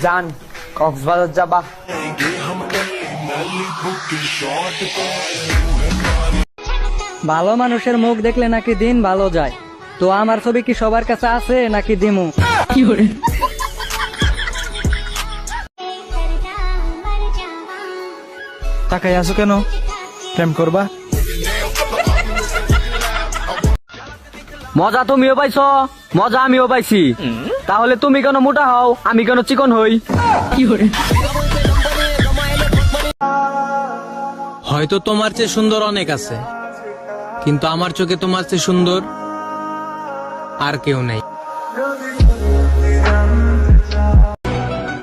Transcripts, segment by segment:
জান কক্সবাজার যাবা? ভালো মানুষের মুখ দেখলে নাকি দিন ভালো যায়। তো আমার ছবি কি সবার কাছে আছে নাকি দিমু? তাকাই আছো কেন? প্রেম করবা? মজা তুমিও পাইছ, মজা আমিও পাইছি। তাহলে তুমি কেন মোটা হও, আমি কেন চিকন হই? হয়তো তোমার চেয়ে সুন্দর অনেক আছে, কিন্তু আমার চোখে তোমার চেয়ে সুন্দর আর কেউ নাই।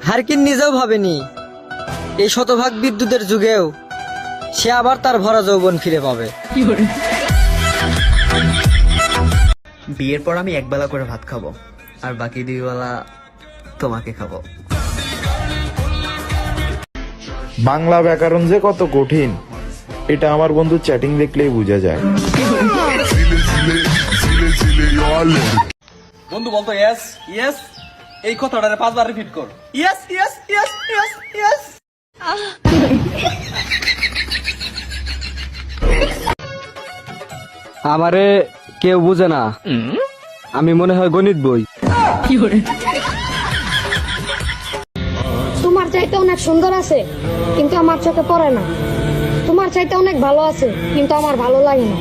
হারকিন নিজেও ভাবেনি এই শতভাগ বিদ্যুতের যুগেও সে আবার তার ভরা যৌবন ফিরে পাবে। বিয়ের পর আমি একবেলা করে ভাত খাবো, আর বাকি 2 বেলা তোমাকে খাবো। বাংলা ব্যাকরণ যে কত কঠিন এটা আমার বন্ধু চ্যাটিং দেখলেই বোঝা যায়। বন্ধু বলতো ইয়েস ইয়েস, এই কথাটারে 5 বার রিপিট কর। Yes yes yes yes yes. আমারে কেউ বুঝে না, আমি মনে হয় গণিত বই। তোমার চাইতে অনেক সুন্দর আছে কিন্তু আমার চোখে পড়ে না। তোমার চাইতে অনেক ভালো আছে কিন্তু আমার ভালো লাগে না।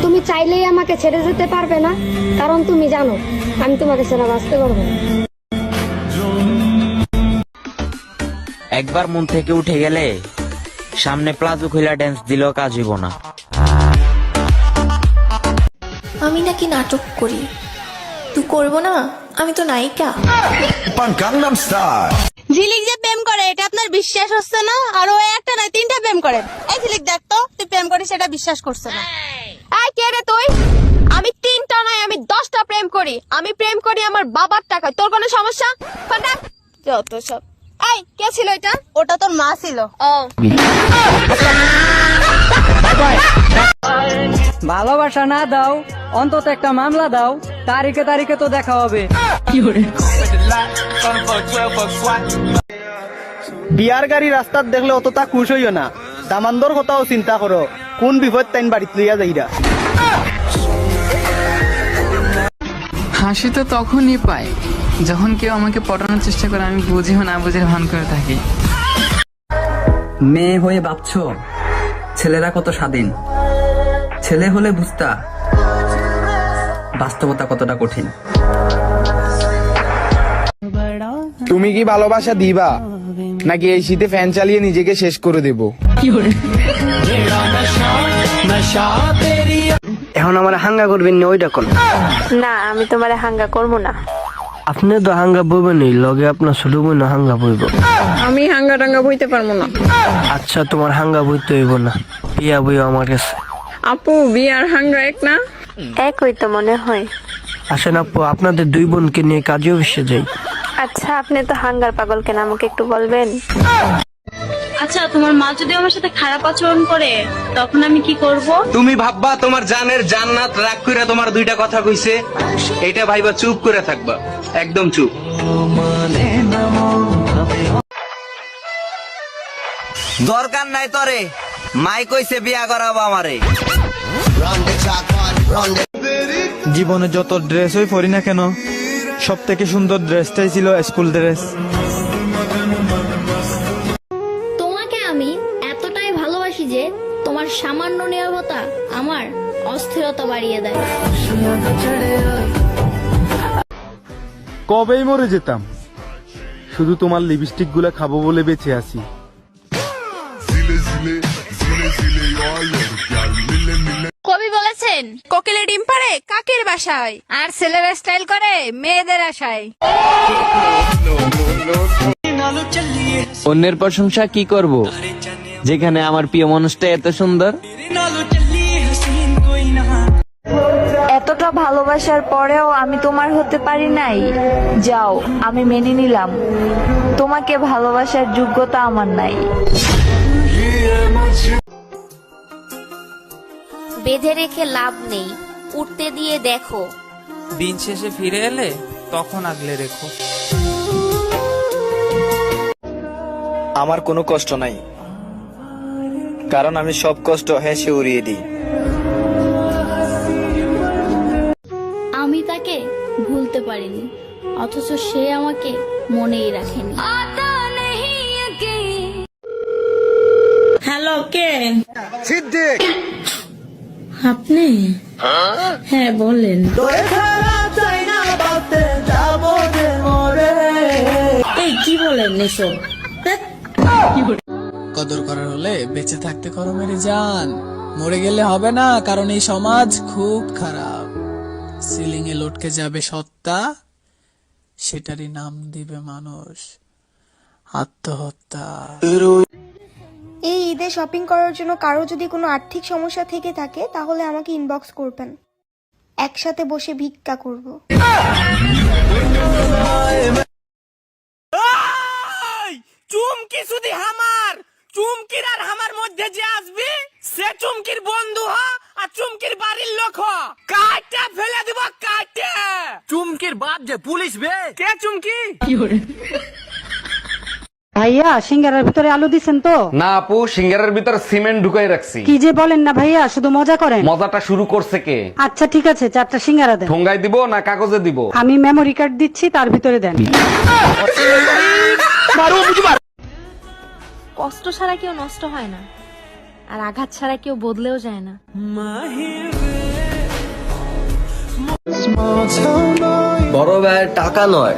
তুমি চাইলেই আমাকে ছেড়ে যেতে পারবে না, কারণ তুমি জানো আমি তোমাকে ছেড়ে বাঁচতে পারবো না। একবার মন থেকে উঠে গেলে সামনে প্লাজো খুইলা ড্যান্স দিলেও কাজ হইব না। আমি নাকি নাটক করি, তুই করবো না? আমি তো নায়িকা। ঝিলিক যে প্রেম করে এটা আপনার বিশ্বাস হচ্ছে না? আর ও একটা নয় 3টা প্রেম করে। এই ঝিলিক দেখ তো, তুই প্রেম করিস সেটা বিশ্বাস করছে না। এই কে রে তুই? আমি 3টা নয় আমি 10টা প্রেম করি। আমি প্রেম করি আমার বাবার টাকায়। তোর কোনো সমস্যা? ফাটা যত সব। এই কে ছিল এটা? ওটা তোর মা ছিল। ও ভালোবাসা না দাও, অন্তত একটা মামলা দাও, তারিখে তারিখে তো দেখা হবে। বিয়ার গাড়ি রাস্তার দেখলে অতটা খুশ হইও না। দামান্দর কথাও চিন্তা করো, কোন বিপদ তাইন বাড়িতে লইয়া যাইরা। হাসি তো তখনই পাই যখন কেউ আমাকে পটানোর চেষ্টা করে আমি বুঝিও না বুঝির ভান করে থাকি। মেয়ে হয়ে ভাবছো ছেলেরা কত স্বাধীন? ছেলে হলে বুঝতা বাস্তবতা কতটা কঠিন। তুমি কি ভালোবাসা দিবা নাকি এই শীতে ফ্যান চালিয়ে নিজেকে শেষ করে দেব? এখন আমার হাঙ্গা করবেন না ওইটা কোন? না, আমি তোমারে হাঙ্গা করবো না। আপনি তো হাঙ্গা বইবেন, লগে আপনার ছোট বোন হাঙ্গা বইব। আমি হাঙ্গা টাঙ্গা বইতে পারবো না। আচ্ছা তোমার হাঙ্গা বইতে হইব না, বিয়া বইও আমার কাছে। আপু বিয়ার হাঙ্গা এক না? একই তো মনে হয়। আসেন আপু, আপনাদের 2 বোনকে নিয়ে কাজে অফিসে যাই। আচ্ছা আপনি তো হাঙ্গার পাগল কেন আমাকে একটু বলবেন? আচ্ছা তোমার মা যদি আমার সাথে খারাপ আচরণ করে তখন আমি কি করব? তুমি ভাববা তোমার জানের জান্নাত রাগ কইরা তোমার 2টা কথা কইছে, এইটা ভাইবা চুপ করে থাকবা, একদম চুপ। দরকার নাই তরে, মাই কইছে বিয়া করাবো আমারে। জীবনে যত ড্রেসই পরি না কেন, সব থেকে সুন্দর ড্রেসটাই ছিল স্কুল ড্রেস। তোমাকে আমি এতটাই ভালোবাসি যে তোমার সামান্য নীরবতা আমার অস্থিরতা বাড়িয়ে দেয়। কবেই মরে যেতাম, শুধু তোমার লিপস্টিক গুলা খাবো বলে বেঁচে আছি। কবি বলেছেন কোকিলের ডিম পাড়ে কাকের বাসায়, আর ছেলেরা স্টাইল করে মেয়েদের আশায়। অন্যের প্রশংসা কি করব যেখানে আমার প্রিয় মানুষটা এত সুন্দর? এতটা ভালোবাসার পরেও আমি তোমার হতে পারি নাই। যাও, আমি মেনে নিলাম তোমাকে ভালোবাসার যোগ্যতা আমার নাই। বেঁধে রেখে লাভ নেই, উঠতে দিয়ে দেখো। দিন শেষে ফিরে এলে তখন আগলে রেখো। আমার কোনো কষ্ট নাই, কারণ আমি সব কষ্ট হেসে উড়িয়ে দিই। আমি তাকে ভুলতে পারিনি, অথচ সে আমাকে মনেই রাখেনি। হ্যালো, কে? সিদ্দিক, আপনি? হ্যাঁ বলেন। এই কি বলেন এসব? কদর করার হলে বেঁচে থাকতে করো মেরে জান, মরে গেলে হবে না, কারণ এই সমাজ খুব খারাপ। সিলিং এ লটকে যাবে সত্তা, সেটারই নাম দিবে মানুষ আত্মহত্যা। এই ঈদে শপিং করার জন্য কারো যদি কোনো আর্থিক সমস্যা থেকে থাকে তাহলে আমাকে ইনবক্স করবেন, একসাথে বসে ভিক্ষা করব। চুমকি শুধু আমার, চুমকির আর আমার মধ্যে যে আসবি সে চুমকির বন্ধু হ আর চুমকির বাড়ির লোক হ, কাটে ফেলে দিব কাটে। চুমকির বাপ যে পুলিশ বে। কে চুমকি? ভাইয়া সিঙ্গারার ভিতরে আলু দিছেন তো? না আপু, সিঙ্গারের ভিতর সিমেন্ট ঢুকাই রাখছি। কি যে বলেন না ভাইয়া, শুধু মজা করেন। মজাটা শুরু করছে কে? আচ্ছা ঠিক আছে, 4টা সিঙ্গারা দেন। ঠোঙ্গায় দিব না কাগজে দিব? আমি মেমোরি কার্ড দিচ্ছি, তার ভিতরে দেন। কষ্ট ছাড়া কেউ নষ্ট হয় না, আর আঘাত ছাড়া কেউ বদলেও যায় না। বড় ভাইয়ের টাকা নয়,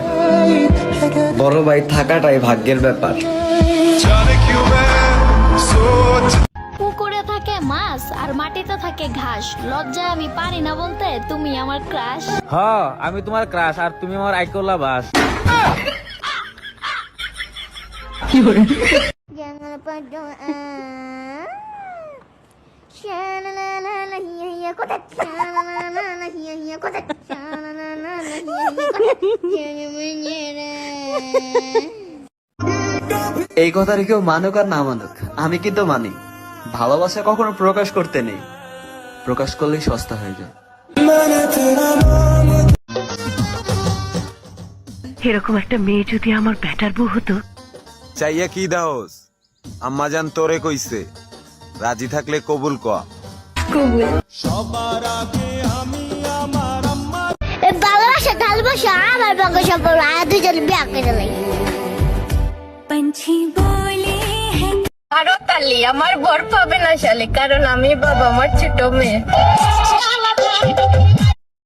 বড় ভাই থাকাটাই ভাগ্যের ব্যাপার। পুকুরে থাকে মাছ আর মাটিতে থাকে ঘাস, লজ্জা আমি পারি না বলতে তুমি আমার ক্রাশ। হ্যাঁ, আমি তোমার ক্রাশ আর তুমি আমার আইকোলা বাস। এই কথাটা কেউ মানুক আর না মানুক, আমি কিন্তু মানি। ভালোবাসা কখনো প্রকাশ করতে নেই, প্রকাশ করলেই সস্তা হয়ে যায়। এরকম একটা মেয়ে যদি আমার ব্যাটার বউ হতো। চাইয়া কি দাওস? আম্মা জান তোরে কইছে, রাজি থাকলে কবুল ক। ভালোবাসা ভালোবাসা আমার বাবা সব দুজন বিয়ে করে লাই। আরো তালি আমার বর পাবে না শালে, কারণ আমি বাবা আমার ছোট মেয়ে।